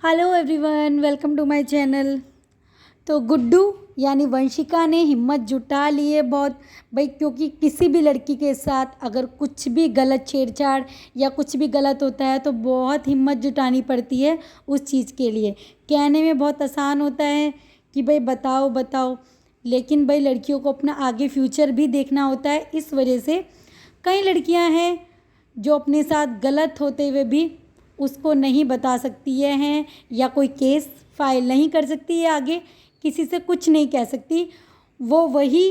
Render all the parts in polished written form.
Hello everyone, welcome to my channel. तो गुड्डू यानी वंशिका ने हिम्मत जुटा ली है बहुत भाई, क्योंकि किसी भी लड़की के साथ अगर कुछ भी गलत छेड़छाड़ या कुछ भी गलत होता है तो बहुत हिम्मत जुटानी पड़ती है उस चीज़ के लिए। कहने में बहुत आसान होता है कि भाई बताओ बताओ, लेकिन भाई लड़कियों को अपना आगे फ्यूचर भी देखना होता है। इस वजह से कई लड़कियां हैं जो अपने साथ गलत होते हुए भी उसको नहीं बता सकती हैं या कोई केस फाइल नहीं कर सकती है, आगे किसी से कुछ नहीं कह सकती। वो वही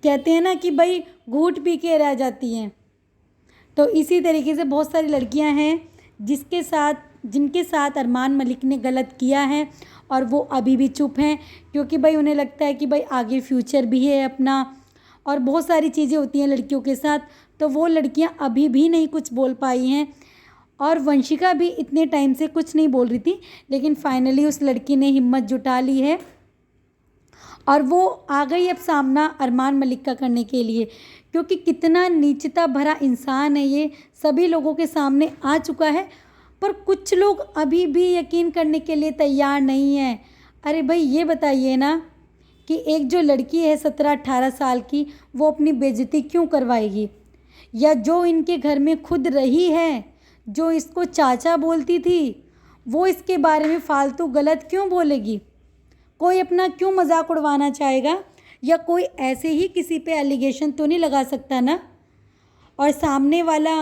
कहते हैं ना कि भाई घूंट पी के रह जाती हैं। तो इसी तरीके से बहुत सारी लड़कियां हैं जिनके साथ अरमान मलिक ने गलत किया है और वो अभी भी चुप हैं, क्योंकि भाई उन्हें लगता है कि भाई आगे फ्यूचर भी है अपना और बहुत सारी चीज़ें होती हैं लड़कियों के साथ। तो वो लड़कियां अभी भी नहीं कुछ बोल पाई हैं और वंशिका भी इतने टाइम से कुछ नहीं बोल रही थी, लेकिन फाइनली उस लड़की ने हिम्मत जुटा ली है और वो आ गई अब सामना अरमान मलिक का करने के लिए, क्योंकि कितना नीचता भरा इंसान है ये सभी लोगों के सामने आ चुका है। पर कुछ लोग अभी भी यकीन करने के लिए तैयार नहीं हैं। अरे भाई ये बताइए ना कि एक जो लड़की है 17-18 साल की, वो अपनी बेइज्जती क्यों करवाएगी? या जो इनके घर में खुद रही है, जो इसको चाचा बोलती थी, वो इसके बारे में फालतू गलत क्यों बोलेगी? कोई अपना क्यों मजाक उड़वाना चाहेगा? या कोई ऐसे ही किसी पे एलिगेशन तो नहीं लगा सकता ना। और सामने वाला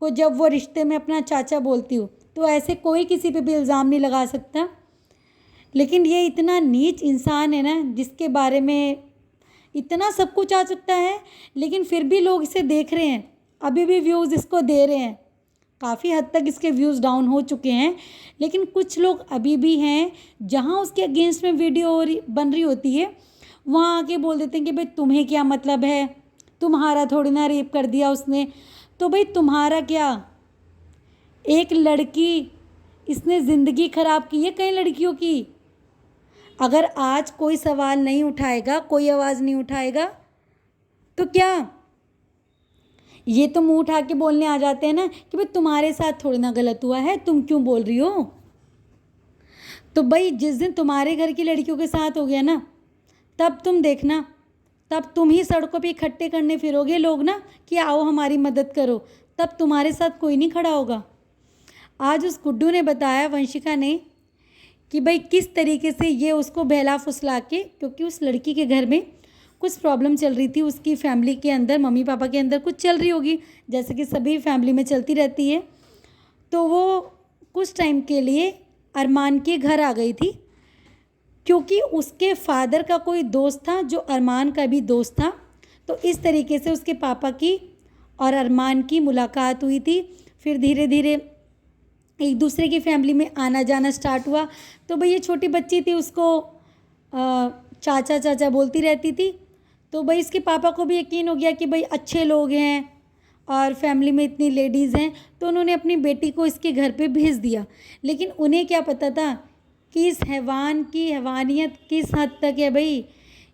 को जब वो रिश्ते में अपना चाचा बोलती हूँ तो ऐसे कोई किसी पे भी इल्ज़ाम नहीं लगा सकता। लेकिन ये इतना नीच इंसान है ना, जिसके बारे में इतना सब कुछ आ सकता है, लेकिन फिर भी लोग इसे देख रहे हैं, अभी भी व्यूज़ इसको दे रहे हैं। काफ़ी हद तक इसके व्यूज़ डाउन हो चुके हैं, लेकिन कुछ लोग अभी भी हैं जहां उसके अगेंस्ट में वीडियो बन रही होती है वहाँ आके बोल देते हैं कि भाई तुम्हें क्या मतलब है, तुम्हारा थोड़ी ना रेप कर दिया उसने। तो भाई तुम्हारा क्या? एक लड़की, इसने ज़िंदगी ख़राब की है कई लड़कियों की। अगर आज कोई सवाल नहीं उठाएगा, कोई आवाज़ नहीं उठाएगा तो क्या? ये तो मुंह उठा के बोलने आ जाते हैं ना कि भाई तुम्हारे साथ थोड़ी ना गलत हुआ है, तुम क्यों बोल रही हो? तो भाई जिस दिन तुम्हारे घर की लड़कियों के साथ हो गया ना, तब तुम देखना, तब तुम ही सड़कों पे इकट्ठे करने फिरोगे लोग ना कि आओ हमारी मदद करो, तब तुम्हारे साथ कोई नहीं खड़ा होगा। आज उस गुड्डू ने बताया, वंशिका ने, कि भाई किस तरीके से ये उसको बहला फुसला के, क्योंकि उस लड़की के घर में कुछ प्रॉब्लम चल रही थी, उसकी फैमिली के अंदर, मम्मी पापा के अंदर कुछ चल रही होगी, जैसे कि सभी फैमिली में चलती रहती है। तो वो कुछ टाइम के लिए अरमान के घर आ गई थी, क्योंकि उसके फादर का कोई दोस्त था जो अरमान का भी दोस्त था। तो इस तरीके से उसके पापा की और अरमान की मुलाकात हुई थी। फिर धीरे धीरे एक दूसरे की फैमिली में आना जाना स्टार्ट हुआ। तो भाई ये छोटी बच्ची थी, उसको चाचा चाचा बोलती रहती थी। तो भाई इसके पापा को भी यकीन हो गया कि भाई अच्छे लोग हैं और फैमिली में इतनी लेडीज़ हैं, तो उन्होंने अपनी बेटी को इसके घर पे भेज दिया। लेकिन उन्हें क्या पता था कि इस हैवान की हैवानियत किस हद तक है। भाई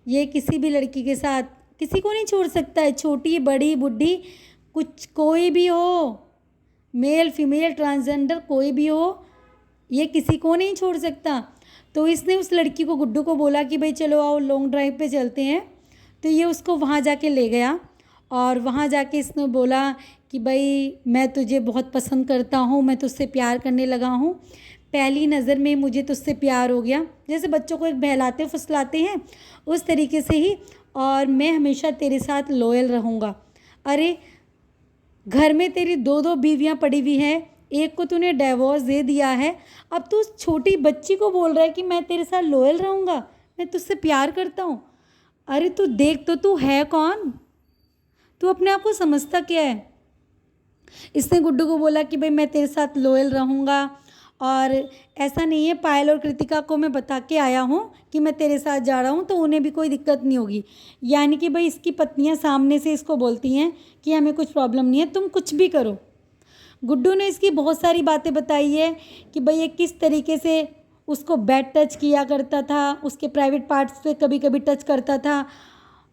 ये किसी भी लड़की के साथ किसी को नहीं छोड़ सकता है, छोटी बड़ी बुढ़ी कुछ कोई भी हो, मेल फीमेल ट्रांसजेंडर कोई भी हो, ये किसी को नहीं छोड़ सकता। तो इसने उस लड़की को, गुड्डू को, बोला कि भाई चलो आओ लॉन्ग ड्राइव पे चलते हैं। तो ये उसको वहाँ जाके ले गया और वहाँ जाके इसने बोला कि भाई मैं तुझे बहुत पसंद करता हूँ, मैं तुझसे प्यार करने लगा हूँ, पहली नज़र में मुझे तुझसे प्यार हो गया। जैसे बच्चों को एक बहलाते फुसलाते हैं उस तरीके से ही, और मैं हमेशा तेरे साथ लॉयल रहूँगा। अरे घर में तेरी 2-2 बीवियाँ पड़ी हुई हैं, एक को तूने डिवोर्स दे दिया है, अब तू उस छोटी बच्ची को बोल रहा है कि मैं तेरे साथ लॉयल रहूँगा, मैं तुझसे प्यार करता हूँ। अरे तू देख तो, तू है कौन? तू अपने आप को समझता क्या है? इसने गुड्डू को बोला कि भाई मैं तेरे साथ लॉयल रहूँगा, और ऐसा नहीं है, पायल और कृतिका को मैं बता के आया हूँ कि मैं तेरे साथ जा रहा हूँ, तो उन्हें भी कोई दिक्कत नहीं होगी। यानी कि भाई इसकी पत्नियाँ सामने से इसको बोलती हैं कि हमें कुछ प्रॉब्लम नहीं है, तुम कुछ भी करो। गुड्डू ने इसकी बहुत सारी बातें बताई है कि भाई ये किस तरीके से उसको बैड टच किया करता था, उसके प्राइवेट पार्ट्स पे कभी कभी टच करता था,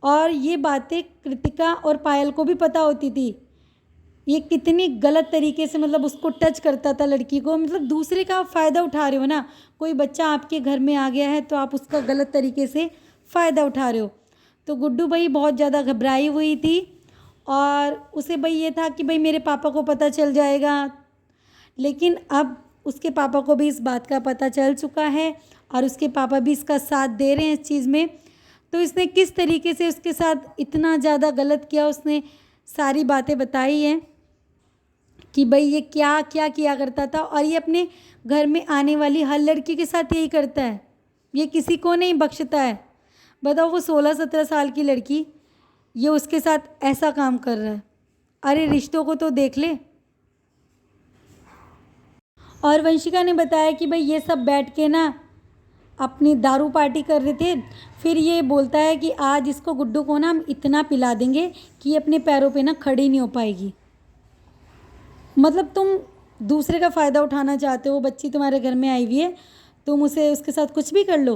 और ये बातें कृतिका और पायल को भी पता होती थी। ये कितनी गलत तरीके से मतलब उसको टच करता था लड़की को। मतलब दूसरे का आप फ़ायदा उठा रहे हो ना, कोई बच्चा आपके घर में आ गया है तो आप उसका गलत तरीके से फ़ायदा उठा रहे हो। तो गुड्डू भाई बहुत ज़्यादा घबराई हुई थी और उसे भाई ये था कि भाई मेरे पापा को पता चल जाएगा, लेकिन अब उसके पापा को भी इस बात का पता चल चुका है और उसके पापा भी इसका साथ दे रहे हैं इस चीज़ में। तो इसने किस तरीके से उसके साथ इतना ज़्यादा गलत किया, उसने सारी बातें बताई हैं कि भाई ये क्या क्या किया करता था और ये अपने घर में आने वाली हर लड़की के साथ यही करता है, ये किसी को नहीं बख्शता है। बताओ वो 16-17 साल की लड़की, ये उसके साथ ऐसा काम कर रहा है। अरे रिश्तों को तो देख ले। और वंशिका ने बताया कि भाई ये सब बैठ के ना अपनी दारू पार्टी कर रहे थे। फिर ये बोलता है कि आज इसको गुड्डू को ना हम इतना पिला देंगे कि ये अपने पैरों पे ना खड़ी नहीं हो पाएगी। मतलब तुम दूसरे का फ़ायदा उठाना चाहते हो, बच्ची तुम्हारे घर में आई हुई है, तुम उसे उसके साथ कुछ भी कर लो।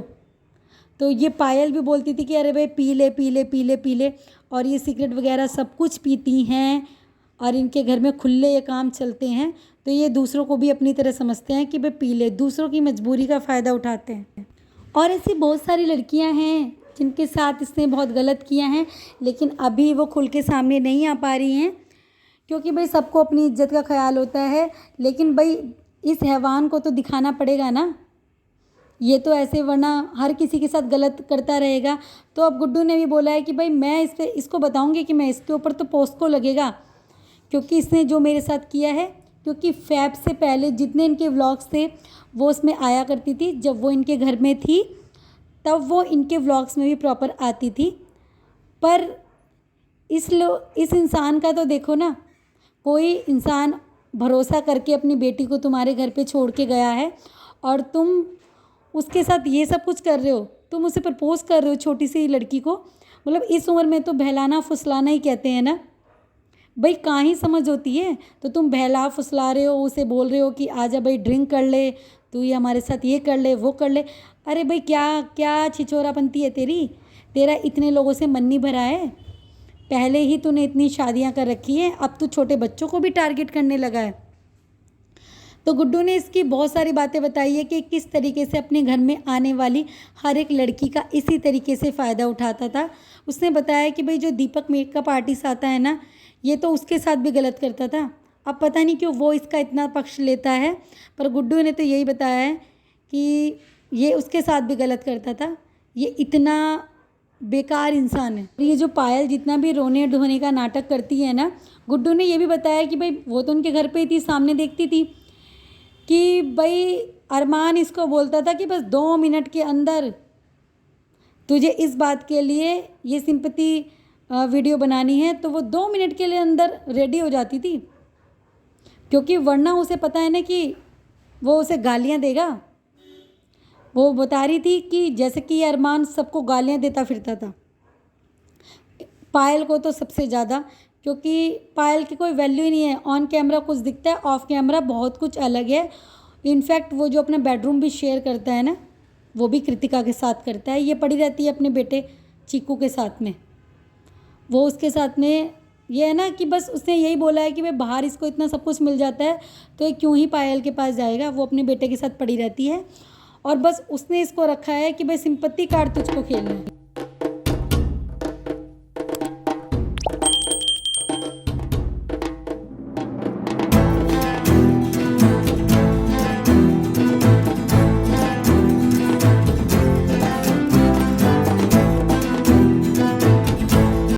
तो ये पायल भी बोलती थी कि अरे भाई पी ले पी ले पी ले पी ले, और ये सिगरेट वगैरह सब कुछ पीती हैं और इनके घर में खुले ये काम चलते हैं। तो ये दूसरों को भी अपनी तरह समझते हैं कि भाई पी ले, दूसरों की मजबूरी का फ़ायदा उठाते हैं। और ऐसी बहुत सारी लड़कियां हैं जिनके साथ इसने बहुत गलत किया है, लेकिन अभी वो खुल के सामने नहीं आ पा रही हैं क्योंकि भाई सबको अपनी इज्जत का ख्याल होता है। लेकिन भाई इस हैवान को तो दिखाना पड़ेगा ना, ये तो ऐसे वरना हर किसी के साथ गलत करता रहेगा। तो अब गुड्डू ने भी बोला है कि भाई मैं इसको बताऊंगी कि मैं इसके ऊपर तो पोस्को लगेगा, क्योंकि इसने जो मेरे साथ किया है। क्योंकि फैब से पहले जितने इनके व्लॉग्स थे वो उसमें आया करती थी, जब वो इनके घर में थी तब वो इनके व्लॉग्स में भी प्रॉपर आती थी। पर इस इंसान का तो देखो ना, कोई इंसान भरोसा करके अपनी बेटी को तुम्हारे घर पे छोड़ के गया है और तुम उसके साथ ये सब कुछ कर रहे हो, तुम उसे प्रपोज़ कर रहे हो छोटी सी लड़की को। मतलब इस उम्र में तो बहलाना फुसलाना ही कहते हैं ना भाई, कहाँ ही समझ होती है। तो तुम बहला फुसला रहे हो, उसे बोल रहे हो कि आजा भाई ड्रिंक कर ले, तू ये हमारे साथ ये कर ले वो कर ले। अरे भाई क्या क्या छिछोरापंती है तेरी, तेरा इतने लोगों से मन नहीं भरा है। पहले ही तूने इतनी शादियां कर रखी हैं, अब तू छोटे बच्चों को भी टारगेट करने लगा है। तो गुड्डू ने इसकी बहुत सारी बातें बताई है कि किस तरीके से अपने घर में आने वाली हर एक लड़की का इसी तरीके से फ़ायदा उठाता था। उसने बताया कि भाई जो दीपक मेकअप आर्टिस्ट आता है ना, ये तो उसके साथ भी गलत करता था। अब पता नहीं क्यों वो इसका इतना पक्ष लेता है, पर गुड्डू ने तो यही बताया है कि ये उसके साथ भी गलत करता था। ये इतना बेकार इंसान है। ये जो पायल जितना भी रोने धोने का नाटक करती है ना, गुड्डू ने ये भी बताया कि भाई वो तो उनके घर पे ही थी, सामने देखती थी कि भाई अरमान इसको बोलता था कि बस 2 मिनट के अंदर तुझे इस बात के लिए ये सिंपैथी वीडियो बनानी है, तो वो 2 मिनट के लिए अंदर रेडी हो जाती थी, क्योंकि वरना उसे पता है ना कि वो उसे गालियाँ देगा। वो बता रही थी कि जैसे कि अरमान सबको गालियाँ देता फिरता था, पायल को तो सबसे ज़्यादा, क्योंकि पायल की कोई वैल्यू ही नहीं है। ऑन कैमरा कुछ दिखता है, ऑफ कैमरा बहुत कुछ अलग है। इनफैक्ट वो जो अपना बेडरूम भी शेयर करता है ना, वो भी कृतिका के साथ करता है। ये पड़ी रहती है अपने बेटे चीकू के साथ में, वो उसके साथ में। ये है ना कि बस उसने यही बोला है कि भाई बाहर इसको इतना सब कुछ मिल जाता है तो ये क्यों ही पायल के पास जाएगा। वो अपने बेटे के साथ पड़ी रहती है और बस उसने इसको रखा है कि भाई सिंपत्ति कार्ड तुझको खेलना है।